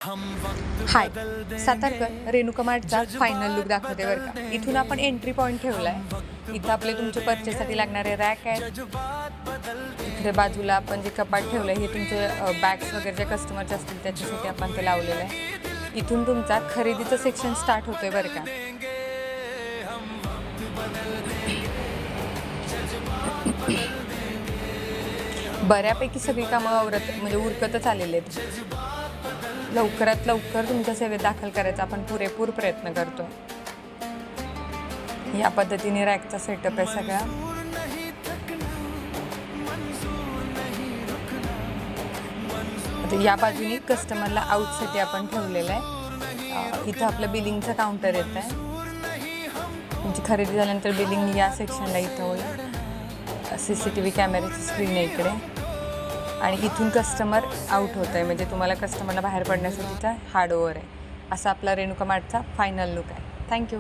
हाय, सातारकर Renuka मार्टचा final look दाखवते बरं का. इथून आपण एंट्री पॉईंट ठेवला आहे. इथं आपले तुमचे परचेससाठी लागणारे रॅक आहेत. इकडे बाजूला आपण जे कपाट ठेवलं आहे हे तुमचे बॅग्स वगैरे जे कस्टमरचे असतील त्याच्यासाठी आपण ते लावलेलं आहे. इथून तुमचा खरेदीचं सेक्शन स्टार्ट होतोय बरं का. बऱ्यापैकी सगळी कामं म्हणजे उरकतच आलेले आहेत. लवकरात लवकर तुमच्या सेवेत दाखल करायचा आपण पुरेपूर प्रयत्न करतो. या पद्धतीने रॅकचा सेटअप आहे सगळा. या बाजूने कस्टमरला आउटसाठी आपण ठेवलेलं आहे. इथं आपलं बिलिंगचं काउंटर येत आहे. तुमची खरेदी झाल्यानंतर बिलिंग या सेक्शनला इथं होईल. CCTV कॅमेऱ्याची स्क्रीन आहे इकडे आणि इथून कस्टमर आउट होत आहे, म्हणजे तुम्हाला कस्टमरला बाहेर पडण्यासाठीचा हा डोअर आहे. असा आपला रेणुका मार्टचा फायनल लुक आहे. थँक्यू.